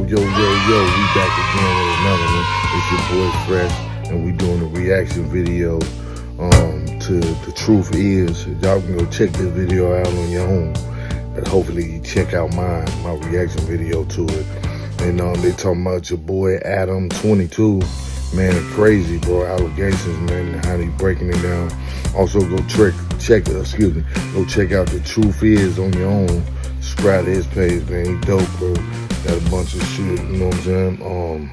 Yo, we back again with another one. It's your boy Fresh, and we doing a reaction video to The Truth Is. Y'all can go check this video out on your own, but hopefully you check out my reaction video to it. And they talking about your boy Adam22. Man, it's crazy, bro. Allegations, man, and how he breaking it down. Also, go check out The Truth Is on your own. Subscribe to his page, man. He dope, bro. Got a bunch of shit, you know what I'm saying?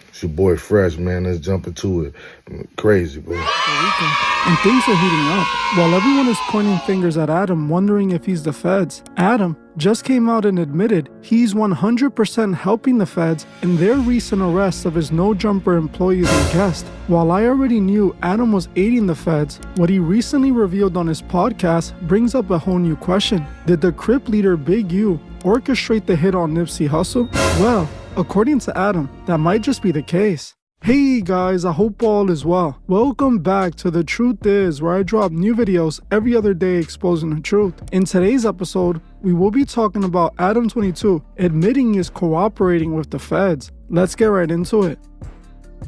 It's your boy Fresh, man. Let's jump into it. Crazy, bro. And things are heating up. While everyone is pointing fingers at Adam, wondering if he's the feds, Adam just came out and admitted he's 100% helping the feds in their recent arrests of his No Jumper employees and guests. While I already knew Adam was aiding the feds, what he recently revealed on his podcast brings up a whole new question. Did the Crip leader Big U orchestrate the hit on Nipsey Hussle? Well, according to Adam, that might just be the case. Hey guys, I hope all is well. Welcome back to The Truth Is, where I drop new videos every other day exposing the truth. In today's episode, we will be talking about Adam22 admitting he is cooperating with the feds. Let's get right into it.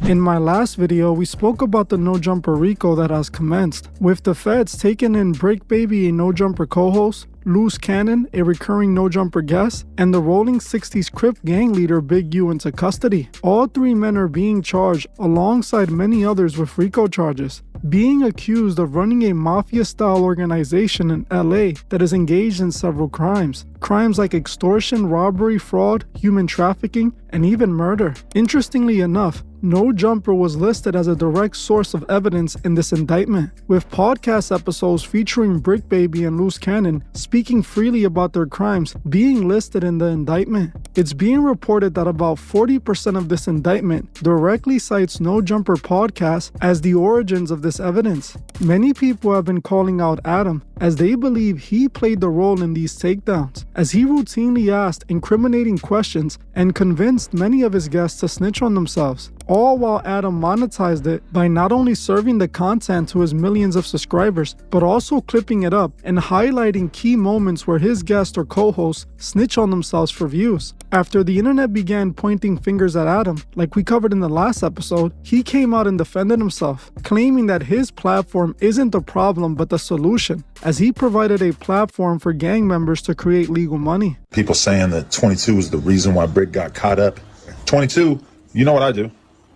In my last video, we spoke about the No Jumper RICO that has commenced, with the feds taking in Break Baby, a No Jumper co-host, Loose Cannon, a recurring No Jumper guest, and the Rolling 60s Crip gang leader Big U into custody. All three men are being charged alongside many others with RICO charges, being accused of running a mafia-style organization in LA that is engaged in several crimes. Crimes like extortion, robbery, fraud, human trafficking, and even murder. Interestingly enough, No Jumper was listed as a direct source of evidence in this indictment, with podcast episodes featuring Brick Baby and Loose Cannon speaking freely about their crimes being listed in the indictment. It's being reported that about 40% of this indictment directly cites No Jumper podcast as the origins of this evidence. Many people have been calling out Adam as they believe he played the role in these takedowns, as he routinely asked incriminating questions and convinced many of his guests to snitch on themselves, all while Adam monetized it by not only serving the content to his millions of subscribers, but also clipping it up and highlighting key moments where his guests or co-hosts snitch on themselves for views. After the internet began pointing fingers at Adam, like we covered in the last episode, he came out and defended himself, claiming that his platform isn't the problem but the solution, as he provided a platform for gang members to create legal money. People saying that 22 is the reason why Brick got caught up. 22, you know what I do.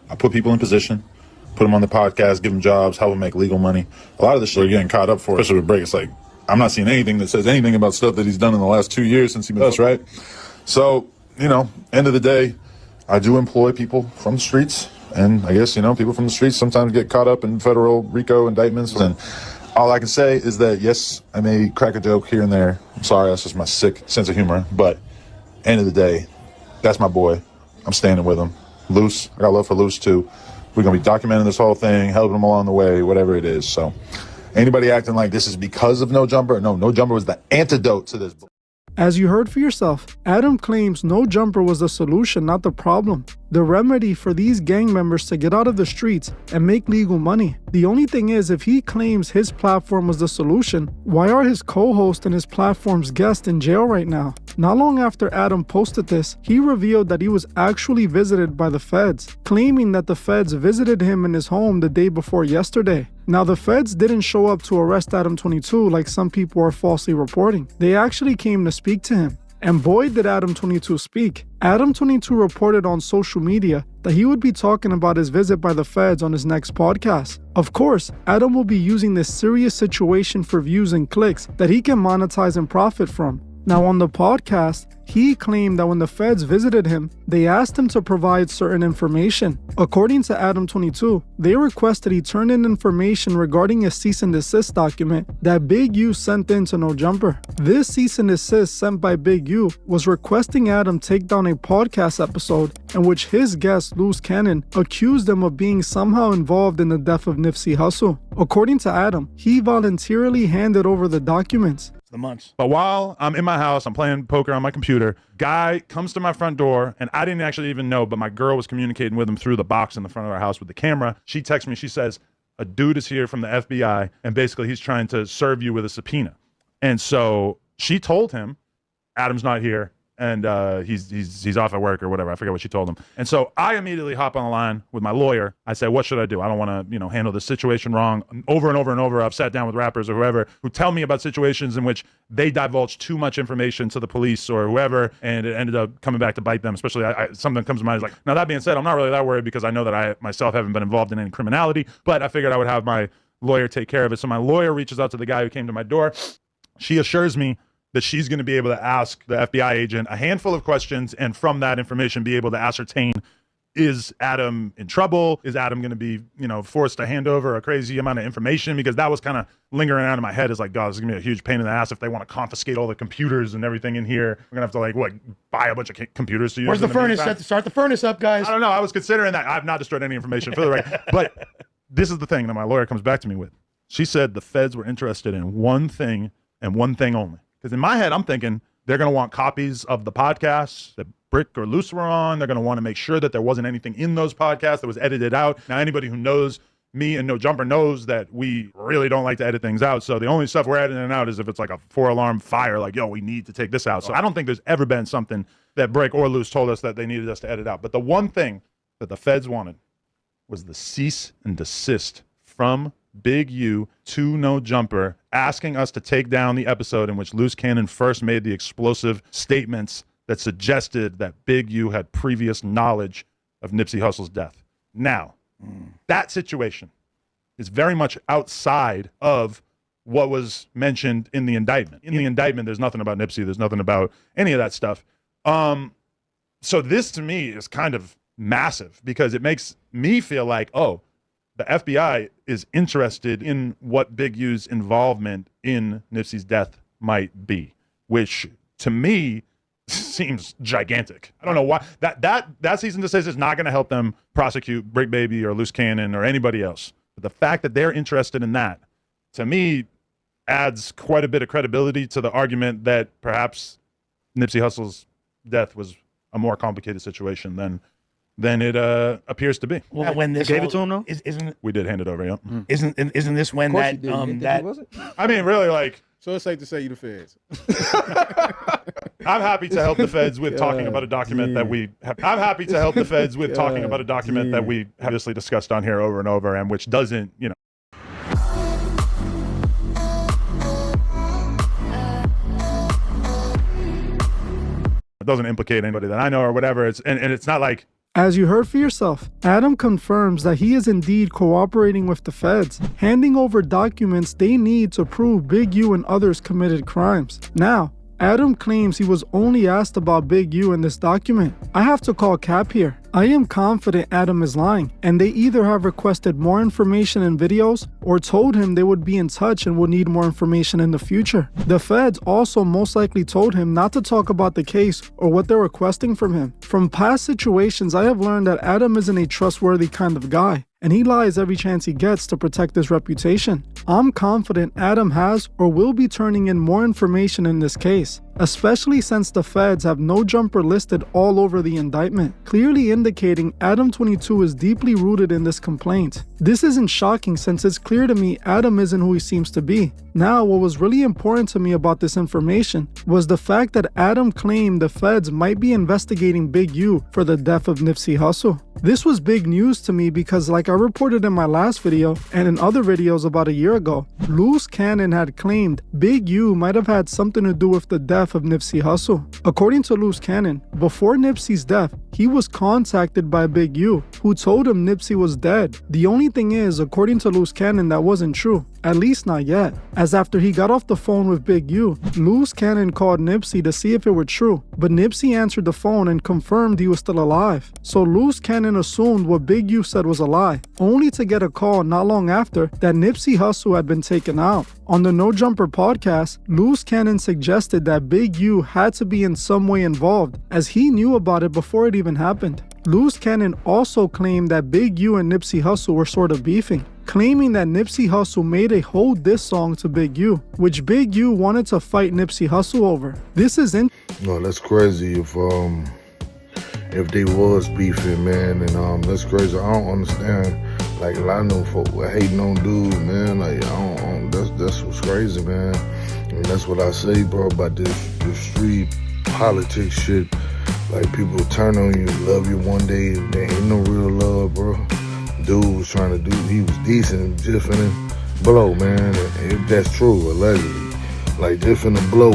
I put people in position, put them on the podcast, give them jobs, help them make legal money. A lot of the shit you're getting caught up for, especially with Brick, it's like, I'm not seeing anything that says anything about stuff that he's done in the last 2 years since he been us, right? So, you know, end of the day, I do employ people from the streets. And I guess, you know, people from the streets sometimes get caught up in federal RICO indictments. And all I can say is that, yes, I may crack a joke here and there. I'm sorry, that's just my sick sense of humor. But end of the day, that's my boy. I'm standing with him. Loose, I got love for Loose too. We're gonna be documenting this whole thing, helping him along the way, whatever it is. So anybody acting like this is because of No Jumper, no Jumper was the antidote to this. As you heard for yourself, Adam claims No Jumper was the solution, not the problem. The remedy for these gang members to get out of the streets and make legal money. The only thing is, if he claims his platform was the solution, why are his co-host and his platform's guest in jail right now? Not long after Adam posted this, he revealed that he was actually visited by the feds, claiming that the feds visited him in his home the day before yesterday. Now, the feds didn't show up to arrest Adam22 like some people are falsely reporting. They actually came to speak to him. And boy, did Adam22 speak. Adam22 reported on social media that he would be talking about his visit by the feds on his next podcast. Of course, Adam will be using this serious situation for views and clicks that he can monetize and profit from. Now, on the podcast, he claimed that when the feds visited him, they asked him to provide certain information. According to Adam22, they requested he turn in information regarding a cease and desist document that Big U sent in to No Jumper. This cease and desist sent by Big U was requesting Adam take down a podcast episode in which his guest, Loose Cannon, accused him of being somehow involved in the death of Nipsey Hussle. According to Adam, he voluntarily handed over the documents. But while I'm in my house, I'm playing poker on my computer, guy comes to my front door, and I didn't actually even know, but my girl was communicating with him through the box in the front of our house with the camera. She texts me, she says, a dude is here from the FBI, and basically he's trying to serve you with a subpoena. And so she told him, Adam's not here, and he's off at work or whatever. I forget what she told him. And so I immediately hop on the line with my lawyer. I say, what should I do? I don't want to, handle this situation wrong. Over and over and over, I've sat down with rappers or whoever who tell me about situations in which they divulge too much information to the police or whoever, and it ended up coming back to bite them. Especially something comes to mind is like, now that being said, I'm not really that worried because I know that I myself haven't been involved in any criminality, but I figured I would have my lawyer take care of it. So my lawyer reaches out to the guy who came to my door. She assures me that she's going to be able to ask the FBI agent a handful of questions, and from that information be able to ascertain, is Adam in trouble? Is Adam going to be, forced to hand over a crazy amount of information? Because that was kind of lingering around in my head. Is like, God, this is going to be a huge pain in the ass if they want to confiscate all the computers and everything in here. We're going to have to buy a bunch of computers to use. Where's the furnace? Start the furnace up, guys. I don't know. I was considering that. I've not destroyed any information for the record. But this is the thing that my lawyer comes back to me with. She said the feds were interested in one thing and one thing only. Because in my head, I'm thinking they're going to want copies of the podcasts that Brick or Luce were on. They're going to want to make sure that there wasn't anything in those podcasts that was edited out. Now, anybody who knows me and No Jumper knows that we really don't like to edit things out. So the only stuff we're editing out is if it's like a 4-alarm fire, like, yo, we need to take this out. So I don't think there's ever been something that Brick or Luce told us that they needed us to edit out. But the one thing that the feds wanted was the cease and desist from Big U to No Jumper, asking us to take down the episode in which Loose Cannon first made the explosive statements that suggested that Big U had previous knowledge of Nipsey Hussle's death. Now, that situation is very much outside of what was mentioned in the indictment. In the indictment, there's nothing about Nipsey. There's nothing about any of that stuff. So this, to me, is kind of massive because it makes me feel like, oh, the FBI is interested in what Big U's involvement in Nipsey's death might be, which to me seems gigantic. I don't know why that cease and desist is not going to help them prosecute Brick Baby or Loose Cannon or anybody else. But the fact that they're interested in that, to me, adds quite a bit of credibility to the argument that perhaps Nipsey Hussle's death was a more complicated situation than it appears to be. Well, when this gave it to him though, isn't We did hand it over, yeah. isn't this when that that was it? I mean, really, So it's safe to say you the feds. I'm happy to help the feds with talking about a document that we have. I'm happy to help the feds with talking about a document that we have obviously discussed on here over and over, and which doesn't, it doesn't implicate anybody that I know or whatever. And it's not like. As you heard for yourself, Adam confirms that he is indeed cooperating with the feds, handing over documents they need to prove Big U and others committed crimes. Now, Adam claims he was only asked about Big U in this document. I have to call cap here. I am confident Adam is lying, and they either have requested more information and videos or told him they would be in touch and would need more information in the future. The feds also most likely told him not to talk about the case or what they're requesting from him. From past situations, I have learned that Adam isn't a trustworthy kind of guy, and he lies every chance he gets to protect his reputation. I'm confident Adam has or will be turning in more information in this case, especially since the feds have No Jumper listed all over the indictment, clearly indicating Adam22 is deeply rooted in this complaint. This isn't shocking since it's clear to me Adam isn't who he seems to be. Now, what was really important to me about this information was the fact that Adam claimed the feds might be investigating Big U for the death of Nipsey Hussle. This was big news to me because, like I reported in my last video and in other videos about a year ago, Loose Cannon had claimed Big U might have had something to do with the death of Nipsey Hussle. According to Loose Cannon, before Nipsey's death, he was contacted by Big U, who told him Nipsey was dead. The only thing is, according to Loose Cannon, that wasn't true. At least not yet, as after he got off the phone with Big U, Loose Cannon called Nipsey to see if it were true, but Nipsey answered the phone and confirmed he was still alive. So Loose Cannon assumed what Big U said was a lie, only to get a call not long after that Nipsey Hussle had been taken out. On the No Jumper podcast, Loose Cannon suggested that Big U had to be in some way involved, as he knew about it before it even happened. Loose Cannon also claimed that Big U and Nipsey Hussle were sort of beefing, claiming that Nipsey Hussle made a whole diss song to Big U, which Big U wanted to fight Nipsey Hussle over. This is No, that's crazy if they was beefing, man, and that's crazy. I don't understand. Like, a lot of them folk were hating on dudes, man. Like, that's what's crazy, man. And that's what I say, bro, about this street politics shit. Like, people turn on you, love you one day, there ain't no real love, bro. Dude was trying to do, he was decent, just finna blow, man. If that's true, allegedly. Like, just finna blow.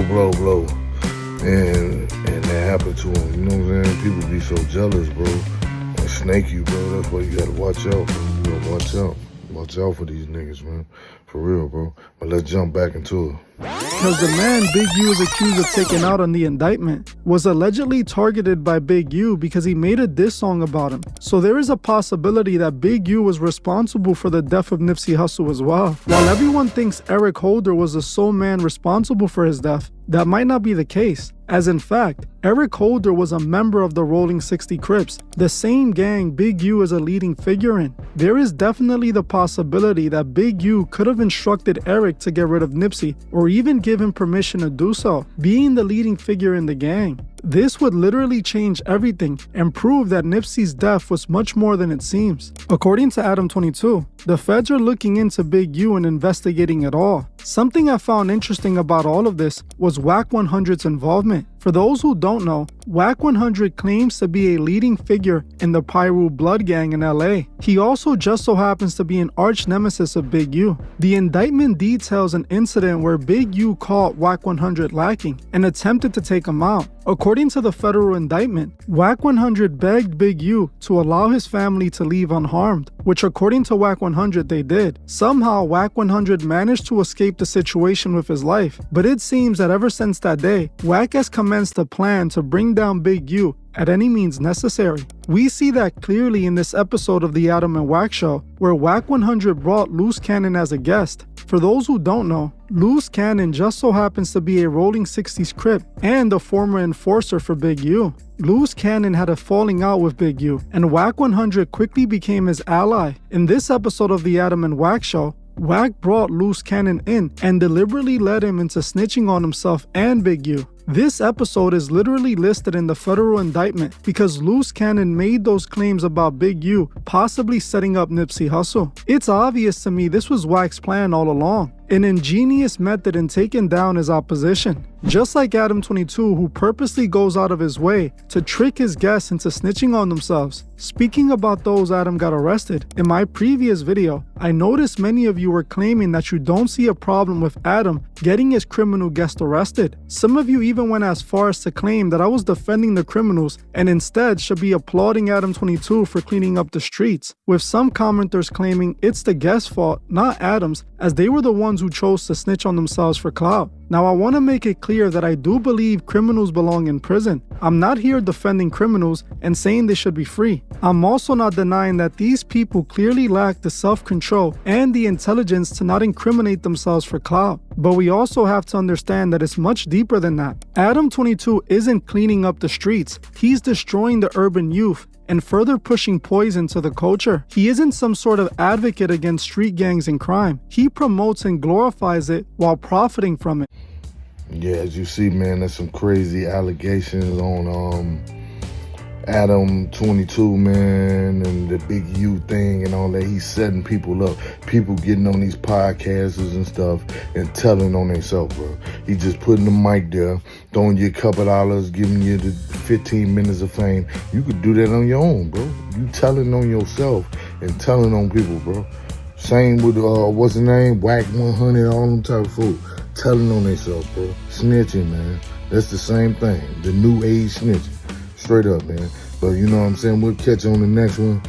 And that happened to him, you know what I'm saying? People be so jealous, bro. And snake you, bro. That's why you gotta watch out, bro. You gotta watch out. Watch out for these niggas, man. For real, bro. But let's jump back into it. Because the man Big U is accused of taking out on the indictment was allegedly targeted by Big U because he made a diss song about him. So there is a possibility that Big U was responsible for the death of Nipsey Hussle as well. While everyone thinks Eric Holder was the sole man responsible for his death, that might not be the case, as in fact, Eric Holder was a member of the Rolling 60 Crips, the same gang Big U is a leading figure in. There is definitely the possibility that Big U could have instructed Eric to get rid of Nipsey, or even give him permission to do so, being the leading figure in the gang. This would literally change everything and prove that Nipsey's death was much more than it seems. According to Adam22, the feds are looking into Big U and investigating it all. Something I found interesting about all of this was Wack 100's involvement. For those who don't know, Wack 100 claims to be a leading figure in the Pyru Blood Gang in LA. He also just so happens to be an arch nemesis of Big U. The indictment details an incident where Big U caught Wack 100 lacking and attempted to take him out. According to the federal indictment, Wack 100 begged Big U to allow his family to leave unharmed, which according to Wack 100 they did. Somehow Wack 100 managed to escape the situation with his life, but it seems that ever since that day, Wack has commenced a plan to bring down Big U at any means necessary. We see that clearly in this episode of the Adam and Wack Show, where Wack 100 brought Loose Cannon as a guest. For those who don't know, Loose Cannon just so happens to be a Rolling 60s Crip and a former enforcer for Big U. Loose Cannon had a falling out with Big U, and Wack 100 quickly became his ally. In this episode of the Adam and Wack Show, Wack brought Loose Cannon in and deliberately led him into snitching on himself and Big U. This episode is literally listed in the federal indictment because Loose Cannon made those claims about Big U possibly setting up Nipsey Hussle. It's obvious to me this was Wack's plan all along, an ingenious method in taking down his opposition. Just like Adam22, who purposely goes out of his way to trick his guests into snitching on themselves. Speaking about those Adam got arrested, in my previous video, I noticed many of you were claiming that you don't see a problem with Adam getting his criminal guest arrested. Some of you even went as far as to claim that I was defending the criminals and instead should be applauding Adam22 for cleaning up the streets, with some commenters claiming it's the guest's fault, not Adam's, as they were the ones who chose to snitch on themselves for clout. Now I want to make it clear that I do believe criminals belong in prison. I'm not here defending criminals and saying they should be free. I'm also not denying that these people clearly lack the self-control and the intelligence to not incriminate themselves for clout. But we also have to understand that it's much deeper than that. Adam22 isn't cleaning up the streets, he's destroying the urban youth and further pushing poison to the culture. He isn't some sort of advocate against street gangs and crime. He promotes and glorifies it while profiting from it. Yeah, as you see, man, there's some crazy allegations on Adam22, man, and the Big U thing and all that. He's setting people up. People getting on these podcasters and stuff and telling on themselves, bro. He just putting the mic there, throwing you a couple dollars, giving you the 15 minutes of fame. You could do that on your own, bro. You telling on yourself and telling on people, bro. Same with, what's the name? Wack 100, all them type of folk. Telling on themselves, bro. Snitching, man. That's the same thing. The new age snitching. Straight up, man. But you know what I'm saying? We'll catch you on the next one.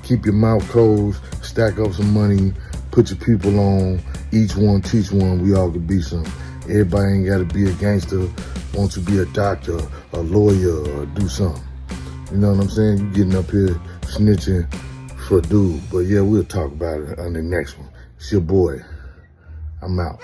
Keep your mouth closed. Stack up some money. Put your people on. Each one teach one. We all could be something. Everybody ain't got to be a gangster. Want to be a doctor, a lawyer, or do something. You know what I'm saying? You getting up here snitching for dude. But yeah, we'll talk about it on the next one. It's your boy. I'm out.